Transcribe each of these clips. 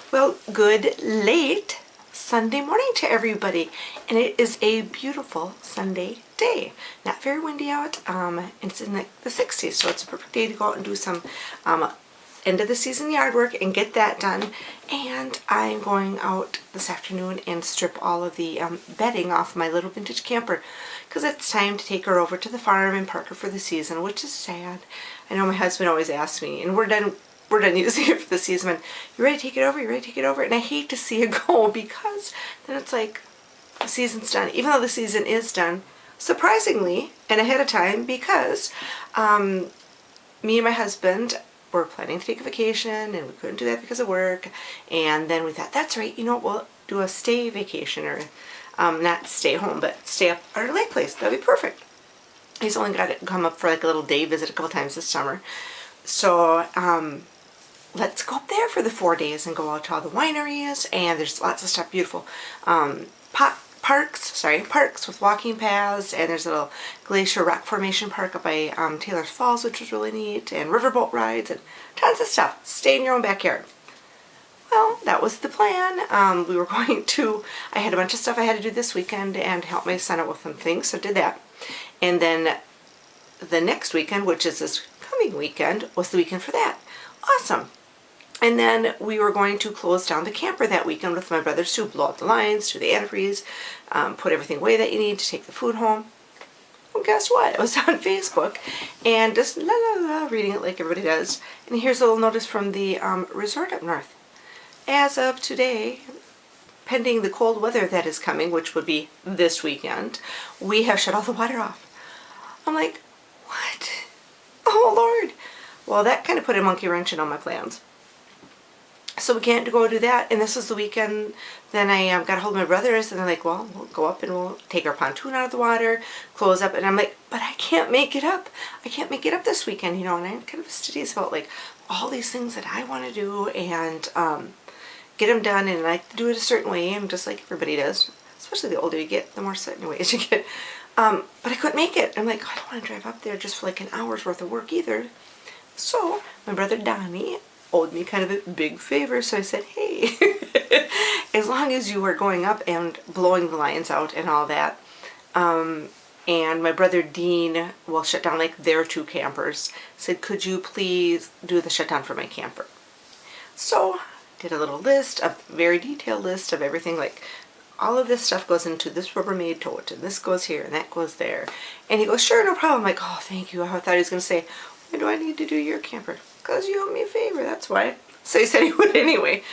Well, good late Sunday morning to everybody, and it is a beautiful Sunday day. Not very windy out, and it's in the 60s, so it's a perfect day to go out and do some end of the season yard work and get that done. And I'm going out this afternoon and strip all of the bedding off my little vintage camper, because it's time to take her over to the farm and park her for the season, which is sad. I know my husband always asks me, and we're done using it for the season. You ready to take it over? You ready to take it over? And I hate to see it go, because then it's like the season's done, even though the season is done, surprisingly, and ahead of time, because me and my husband were planning to take a vacation, and we couldn't do that because of work. And then we thought, that's right, you know what, we'll do a stay vacation, or not stay home, but stay up at our lake place. That'd be perfect. He's only got to come up for like a little day visit a couple times this summer. So let's go up there for the 4 days and go out to all the wineries, and there's lots of stuff, beautiful parks with walking paths, and there's a little glacier rock formation park up by Taylor's Falls, which was really neat, and riverboat rides, and tons of stuff. Stay in your own backyard. Well, that was the plan. We were going to, I had a bunch of stuff I had to do this weekend and help my son out with some things, so did that. And then the next weekend, which is this coming weekend, was the weekend for that. Awesome. And then we were going to close down the camper that weekend with my brothers to blow out the lines, do the antifreeze, put everything away that you need to take the food home. Well, guess what? I was on Facebook and just la la la reading it like everybody does. And here's a little notice from the resort up north. As of today, pending the cold weather that is coming, which would be this weekend, we have shut all the water off. I'm like, what? Oh Lord. Well, that kind of put a monkey wrench in all my plans. So we can't go do that, and this is the weekend. Then I got a hold of my brothers, and they're like, well, we'll go up and we'll take our pontoon out of the water, close up, and I'm like, but I can't make it up. I can't make it up this weekend, you know, and I'm kind of fastidious about like all these things that I want to do and get them done, and I like to do it a certain way, and just like everybody does, especially the older you get, the more certain ways you get. But I couldn't make it. I'm like, I don't want to drive up there just for like an hour's worth of work either. So my brother Donnie owed me kind of a big favor, so I said, hey, as long as you are going up and blowing the lines out and all that, and my brother Dean will shut down like their 2 campers, said, could you please do the shutdown for my camper? So did a little list, a very detailed list of everything, like all of this stuff goes into this Rubbermaid tote, and this goes here and that goes there. And he goes, sure, no problem. I'm like, oh, thank you. I thought he was going to say, why do I need to do your camper? Because you owe me a favor, that's why. So he said he would anyway.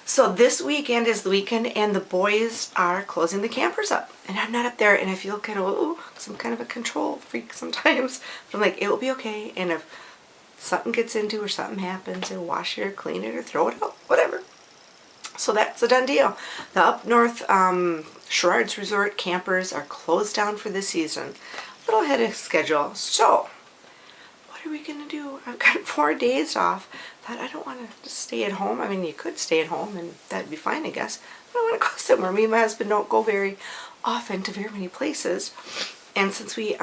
So this weekend is the weekend, and the boys are closing the campers up. And I'm not up there, and I feel kind of, oh, because I'm kind of a control freak sometimes. But I'm like, it will be okay, and if something gets into or something happens, and wash it or clean it or throw it out, whatever. So that's a done deal. The up north Sherrard's Resort campers are closed down for this season. A little ahead of schedule. So what are we gonna do? I've got 4 days off. Thought I don't want to just stay at home. I mean, you could stay at home and that'd be fine, I guess. But I want to go somewhere. Me and my husband don't go very often to very many places. And since we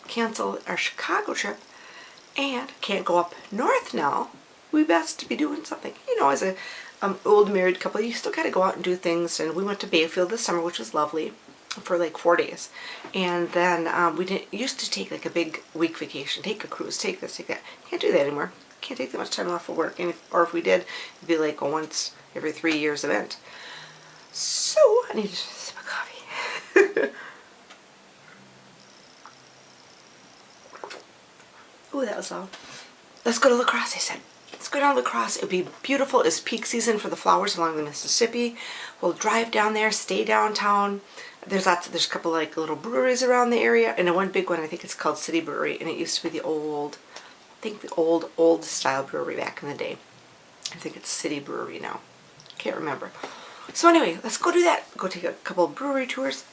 canceled our Chicago trip and can't go up north now, we best to be doing something. You know, as a old married couple, you still got to go out and do things. And we went to Bayfield this summer, which was lovely, for like 4 days. And then we didn't used to take like a big week vacation, take a cruise, take this, take that. Can't do that anymore. Can't take that much time off of work, and or if we did, it'd be like a once every 3 years event. So I need a sip of coffee. Oh, that was loud. Let's go to La Crosse, I said. Let's go down to La Crosse. It'll be beautiful. It's peak season for the flowers along the Mississippi. We'll drive down there, stay downtown. There's a couple like little breweries around the area, and one big one, I think it's called City Brewery, and it used to be the old, I think the old style brewery back in the day. I think it's City Brewery now. Can't remember. So anyway, let's go do that. Go take a couple of brewery tours.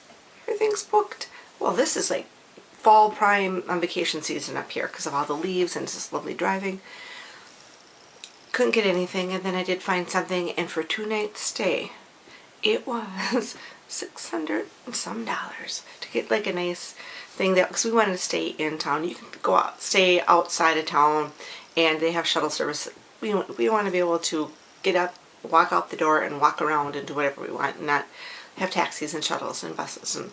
Everything's booked. Well, this is like fall prime vacation season up here because of all the leaves, and it's just lovely driving. Couldn't get anything, and then I did find something, and for 2 nights stay, it was $600 and some to get like a nice thing, that because we wanted to stay in town. You can go out, stay outside of town, and they have shuttle service. We want to be able to get up, walk out the door and walk around and do whatever we want and not have taxis and shuttles and buses. And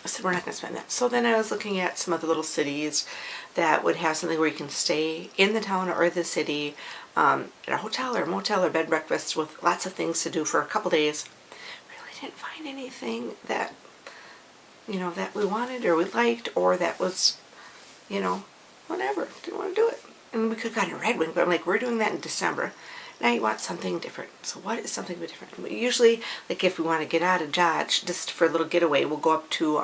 I said, we're not going to spend that. So then I was looking at some other little cities that would have something where you can stay in the town or the city at a hotel or motel or bed and breakfast with lots of things to do for a couple days. Really didn't find anything that, you know, that we wanted or we liked or that was, you know, whatever. Didn't want to do it. And we could have gotten a Red Wing, but I'm like, we're doing that in December. Now you want something different. So what is something different? Usually, like if we want to get out of Dodge, just for a little getaway, we'll go up to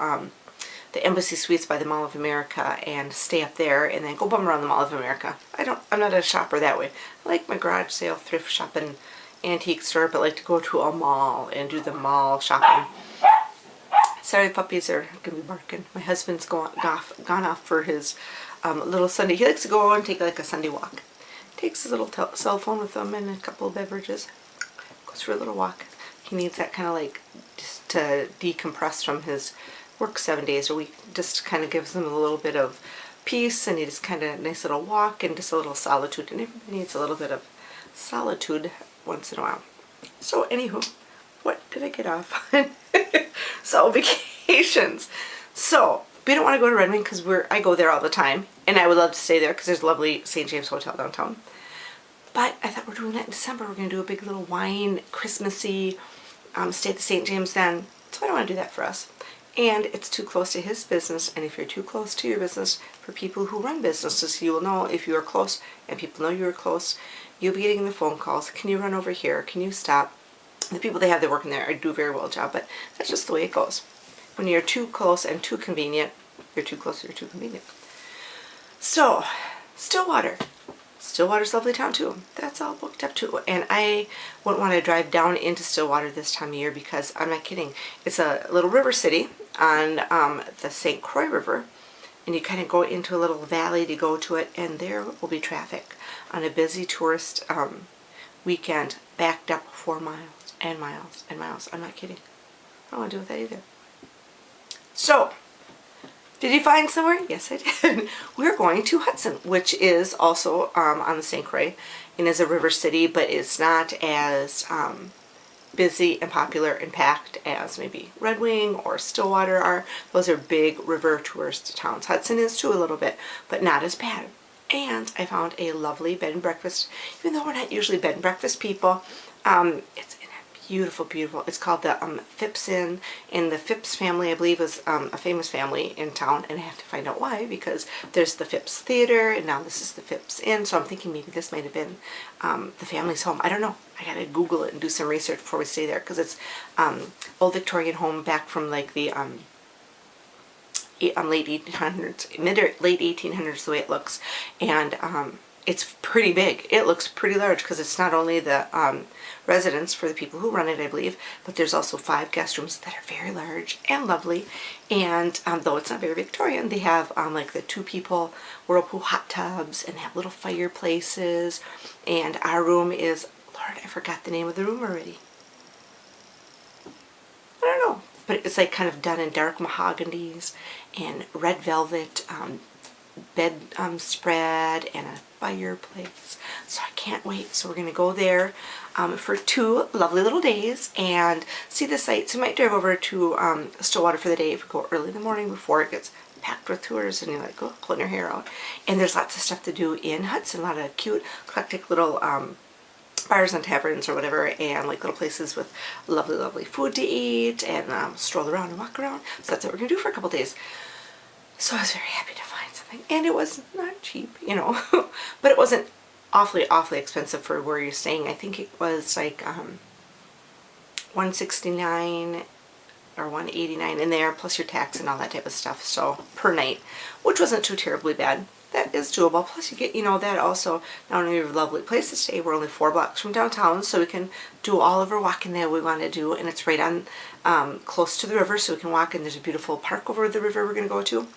the Embassy Suites by the Mall of America and stay up there and then go bum around the Mall of America. I'm not a shopper that way. I like my garage sale, thrift shopping, antique store, but like to go to a mall and do the mall shopping. Sorry, puppies are going to be barking. My husband's gone off for his little Sunday. He likes to go and take like a Sunday walk. Takes his little cell phone with him and a couple of beverages. Goes for a little walk. He needs that kind of like just to decompress from his work 7 days a week. Just kind of gives him a little bit of peace, and he just kind of nice little walk and just a little solitude. And everybody needs a little bit of solitude once in a while. So anywho, what did I get off on? So vacations. So we don't want to go to Red Wing because I go there all the time, and I would love to stay there because there's a lovely St. James Hotel downtown. But I thought we're doing that in December. We're going to do a big little wine, Christmassy, stay at the St. James then. So I don't want to do that for us. And it's too close to his business, and if you're too close to your business, for people who run businesses, you will know if you are close, and people know you are close, you'll be getting the phone calls. Can you run over here? Can you stop? The people they have that work in there do a very well job, but that's just the way it goes. When you're too close and too convenient, you're too close or you're too convenient. So, Stillwater. Stillwater's a lovely town too. That's all booked up too. And I wouldn't want to drive down into Stillwater this time of year because, I'm not kidding, it's a little river city on the St. Croix River. And you kind of go into a little valley to go to it, and there will be traffic on a busy tourist weekend, backed up for miles and miles and miles. I'm not kidding. I don't want to deal with that either. So, did you find somewhere? Yes, I did. We're going to Hudson, which is also on the St. Croix and is a river city, but it's not as busy and popular and packed as maybe Red Wing or Stillwater are. Those are big river tourist towns. Hudson is too a little bit, but not as bad. And I found a lovely bed and breakfast, even though we're not usually bed and breakfast people. It's in a beautiful, beautiful, it's called the Phipps Inn, and the Phipps family, I believe, is a famous family in town, and I have to find out why, because there's the Phipps Theater, and now this is the Phipps Inn, so I'm thinking maybe this might have been the family's home. I don't know. I gotta Google it and do some research before we stay there, because it's old Victorian home back from like the late 1800s, late 1800s, the way it looks, and it's pretty big. It looks pretty large because it's not only the residence for the people who run it, I believe, but there's also 5 guest rooms that are very large and lovely. And though it's not very Victorian, they have like the 2-people whirlpool hot tubs, and they have little fireplaces. And our room is, Lord, I forgot the name of the room already. I don't know, but it's like kind of done in dark mahoganies and red velvet bed spread and a fireplace. So I can't wait. So we're going to go there for 2 lovely little days and see the sights. We might drive over to Stillwater for the day if we go early in the morning before it gets packed with tours and you're like, oh, pulling your hair out. And there's lots of stuff to do in Hudson, a lot of cute, eclectic little bars and taverns or whatever, and like little places with lovely, lovely food to eat and stroll around and walk around. So that's what we're going to do for a couple days. So I was very happy to find something, and it was not cheap, you know, but it wasn't awfully, awfully expensive for where you're staying. I think it was like $169 or $189 in there, plus your tax and all that type of stuff, so per night, which wasn't too terribly bad. That is doable. Plus you get, you know, that also, not only a lovely place to stay, we're only 4 blocks from downtown, so we can do all of our walking that we want to do, and it's right on, close to the river, so we can walk, and there's a beautiful park over the river we're going to go to,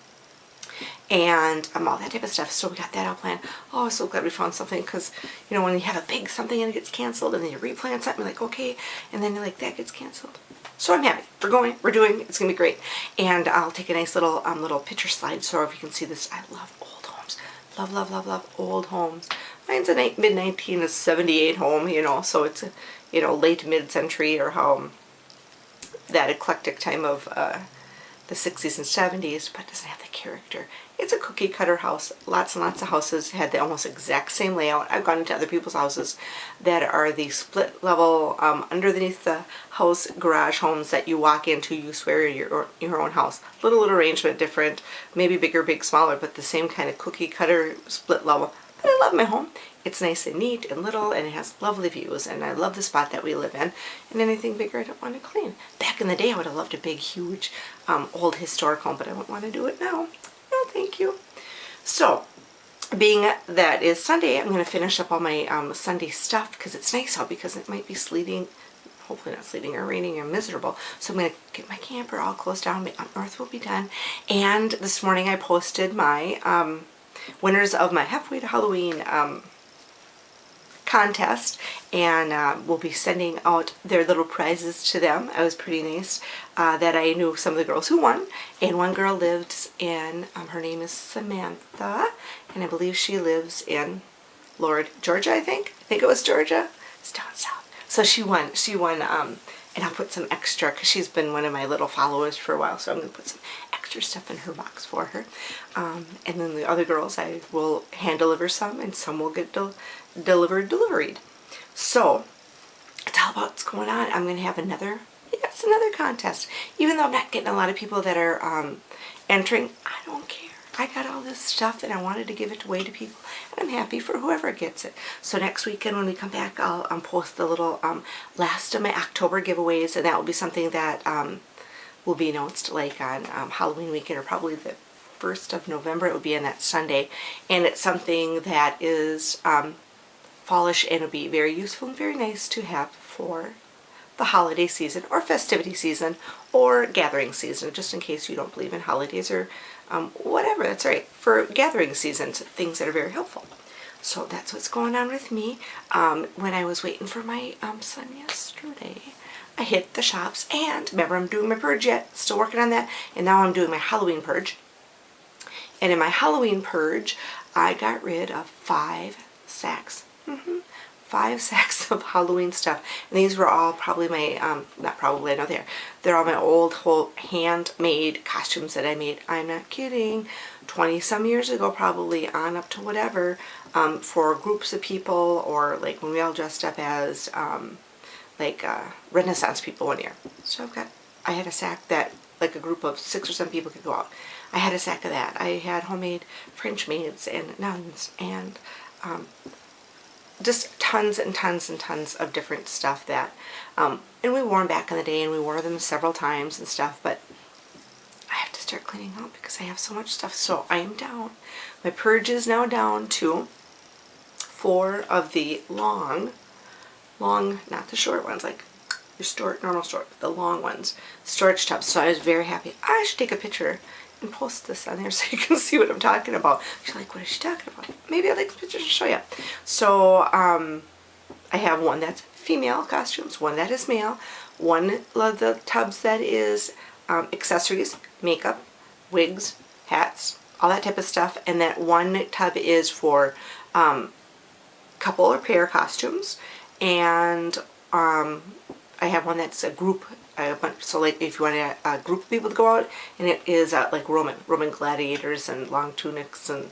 and all that type of stuff. So we got that all planned. Oh, I'm so glad we found something, because, you know, when you have a big something and it gets canceled, and then you replan something, you're like, okay, and then you're like, that gets canceled. So I'm happy. We're going, we're doing, it's going to be great. And I'll take a nice little little picture slide, so if you can see this, I love old homes. Love, love, love, love old homes Mine's a mid-1978 home, you know, so it's, you know, late mid-century or how that eclectic time of the 60s and 70s, but it doesn't have the character. It's a cookie cutter house. Lots and lots of houses had the almost exact same layout. I've gone into other people's houses that are the split level underneath the house garage homes that you walk into, you swear your own house. Little arrangement different, maybe bigger, big, smaller, but the same kind of cookie cutter split level. But I love my home. It's nice and neat and little, and it has lovely views, and I love the spot that we live in, and anything bigger I don't want to clean. Back in the day I would have loved a big, huge, old historic home, but I wouldn't want to do it now. No, thank you. So, being that is Sunday, I'm going to finish up all my Sunday stuff, because it's nice out, because it might be sleeting, hopefully not sleeting or raining or miserable. So I'm going to get my camper all closed down, my up north will be done, and this morning I posted my winners of my Halfway to Halloween contest, and we'll be sending out their little prizes to them. It was pretty nice that I knew some of the girls who won, and one girl lives in, her name is Samantha, and I believe she lives in Georgia, I think it was Georgia. It's down south. So she won, and I'll put some extra, because she's been one of my little followers for a while, so I'm going to put some extra stuff in her box for her. And then the other girls, I will hand deliver some, and some will get deliveried. So it's all about what's going on. I'm going to have another contest. Even though I'm not getting a lot of people that are entering, I don't care. I got all this stuff and I wanted to give it away to people, and I'm happy for whoever gets it. So next weekend when we come back, I'll post the little last of my October giveaways, and that will be something that will be announced like on Halloween weekend, or probably the 1st of November. It will be on that Sunday, and it's something that is fallish, and it'll be very useful and very nice to have for the holiday season or festivity season or gathering season, just in case you don't believe in holidays or whatever. That's right, for gathering seasons, things that are very helpful. So that's what's going on with me. When I was waiting for my son yesterday, I hit the shops, and remember, I'm doing my purge yet, still working on that, and now I'm doing my Halloween purge. And in my Halloween purge, I got rid of 5 sacks. 5 sacks of Halloween stuff, and these were all probably my, not probably, I know they're all my old whole handmade costumes that I made. I'm not kidding, 20 some years ago probably, on up to whatever, for groups of people, or like when we all dressed up as Renaissance people one year. So I had a sack that like a group of 6 or 7 people could go out. I had a sack of that. I had homemade French maids and nuns, and just tons and tons and tons of different stuff that, and we wore them back in the day, and we wore them several times and stuff, but I have to start cleaning out because I have so much stuff. So I am down. My purge is now down to 4 of the long, not the short ones, like your normal store, but the long ones, storage tubs. So I was very happy. I should take a picture and post this on there so you can see what I'm talking about. You're like, what is she talking about? Maybe I'll take the pictures to show you. So I have one that's female costumes, one that is male, one of the tubs that is accessories, makeup, wigs, hats, all that type of stuff, and that one tub is for couple or pair costumes, and I have one that's a group. So like if you want a group of people to go out, and it is like Roman gladiators and long tunics and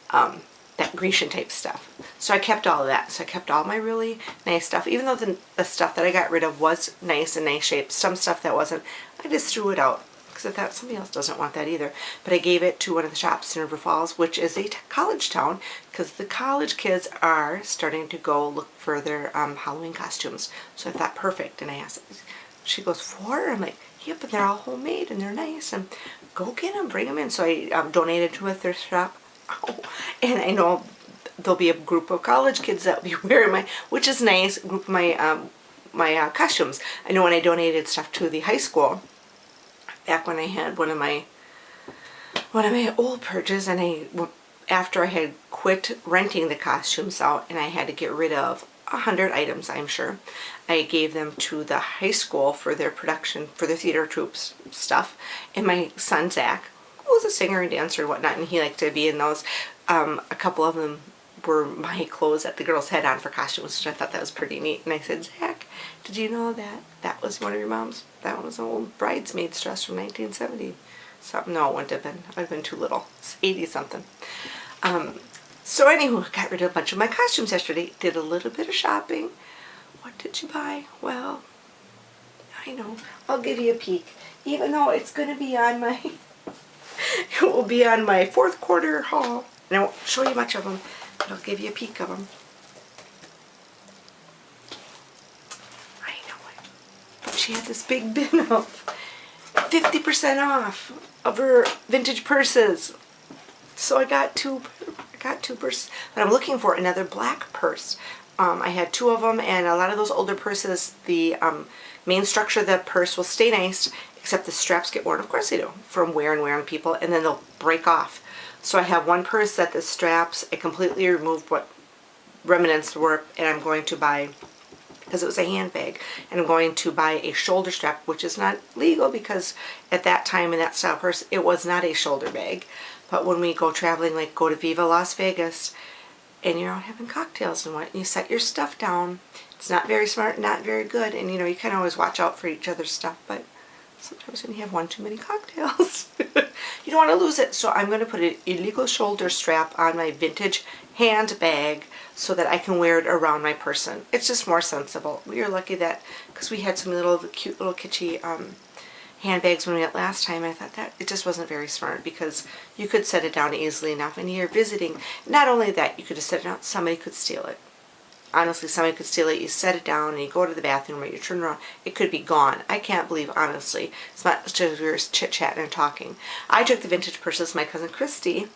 that Grecian type stuff. So I kept all of that. So I kept all my really nice stuff, even though the stuff that I got rid of was nice and nice shape. Some stuff that wasn't, I just threw it out because I thought somebody else doesn't want that either. But I gave it to one of the shops in River Falls, which is a college town, because the college kids are starting to go look for their Halloween costumes. So I thought, perfect. And I asked, she goes, 4? I'm like, yep, and they're all homemade and they're nice, and go get them, bring them in. So I donated to a thrift shop. Oh, and I know there'll be a group of college kids that will be wearing my, which is nice, group of my my costumes. I know when I donated stuff to the high school, back when I had one of my old purges, and after I had quit renting the costumes out and I had to get rid of 100 items, I'm sure, I gave them to the high school for their production, for their theater troops stuff. And my son Zach, who was a singer and dancer and whatnot, and he liked to be in those, a couple of them were my clothes that the girls had on for costumes, which I thought that was pretty neat. And I said, Zach, did you know that that was one of your mom's? That one was an old bridesmaid's dress from 1970. Something. No, it wouldn't have been. I'd have been too little. It's 80 something. So anywho, got rid of a bunch of my costumes yesterday. Did a little bit of shopping. What did you buy? Well, I know. I'll give you a peek. Even though it's going to be on my, it will be on my fourth quarter haul. And I won't show you much of them, but I'll give you a peek of them. I know it. But she had this big bin of 50% off of her vintage purses. So I got two purses. But I'm looking for another black purse. I had two of them, and a lot of those older purses, the main structure of the purse will stay nice, except the straps get worn. Of course they do, from wear and wear on people, and then they'll break off. So I have one purse that the straps, I completely removed what remnants were, and I'm going to buy, because it was a handbag, and I'm going to buy a shoulder strap, which is not legal because at that time in that style purse, it was not a shoulder bag. But when we go traveling, like go to Viva Las Vegas, and you're out having cocktails and what, and you set your stuff down, it's not very smart, not very good, and you know, you kind of always watch out for each other's stuff, but sometimes when you have one too many cocktails, you don't want to lose it. So I'm going to put an illegal shoulder strap on my vintage handbag so that I can wear it around my person. It's just more sensible. We are lucky that, because we had some little cute little kitschy handbags when we went last time, I thought that it just wasn't very smart because you could set it down easily enough, and you're visiting. Not only that, you could just set it down, somebody could steal it. Honestly, somebody could steal it. You set it down and you go to the bathroom, or you turn around, it could be gone. I can't believe, honestly, it's not just we were chit-chatting and talking. I took the vintage purses. My cousin Christy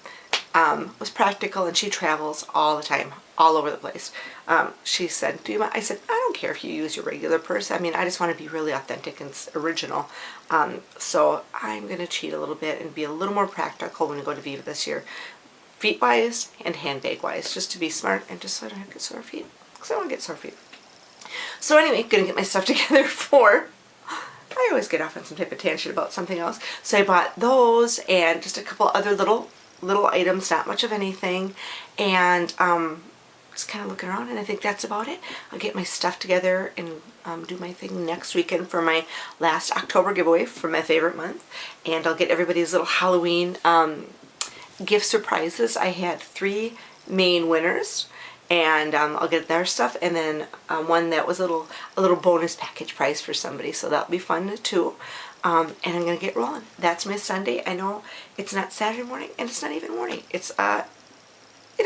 was practical, and she travels all the time, all over the place. She said, do you mind? I said, I don't care if you use your regular purse. I mean, I just want to be really authentic and original. So I'm going to cheat a little bit and be a little more practical when we go to Viva this year. Feet-wise and handbag-wise, just to be smart and just so I don't have to get sore feet. Because I don't get sore feet. So anyway, going to get my stuff together for... I always get off on some type of tangent about something else. So I bought those and just a couple other little items, not much of anything. And just kind of looking around, and I think that's about it. I'll get my stuff together and do my thing next weekend for my last October giveaway for my favorite month. And I'll get everybody's little Halloween gift surprises. I had 3 main winners, and I'll get their stuff, and then one that was a little bonus package prize for somebody, so that'll be fun too. And I'm gonna get rolling. That's my Sunday. I know it's not Saturday morning, and it's not even morning. It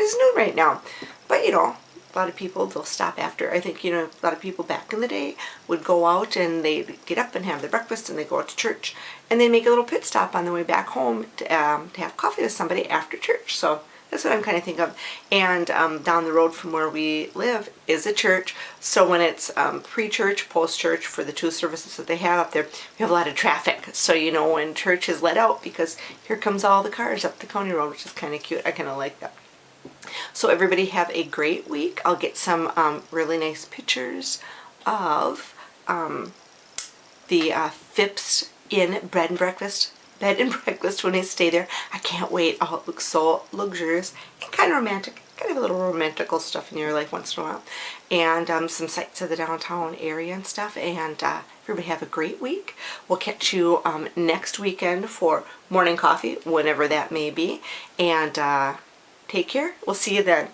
is noon right now, but you know, a lot of people, they'll stop after. I think, you know, a lot of people back in the day would go out and they'd get up and have their breakfast and they go out to church, and they make a little pit stop on the way back home to have coffee with somebody after church. So that's what I'm kind of thinking of. And down the road from where we live is a church. So when it's pre-church, post-church, for the 2 services that they have up there, we have a lot of traffic. So you know when church is let out, because here comes all the cars up the county road, which is kind of cute. I kind of like that. So everybody have a great week. I'll get some really nice pictures of the Phipps Inn bed and breakfast when I stay there. I can't wait. Oh, it looks so luxurious and kind of romantic. Kind of a little romantical stuff in your life once in a while. And some sights of the downtown area and stuff. And everybody have a great week. We'll catch you next weekend for morning coffee, whenever that may be. And take care. We'll see you then.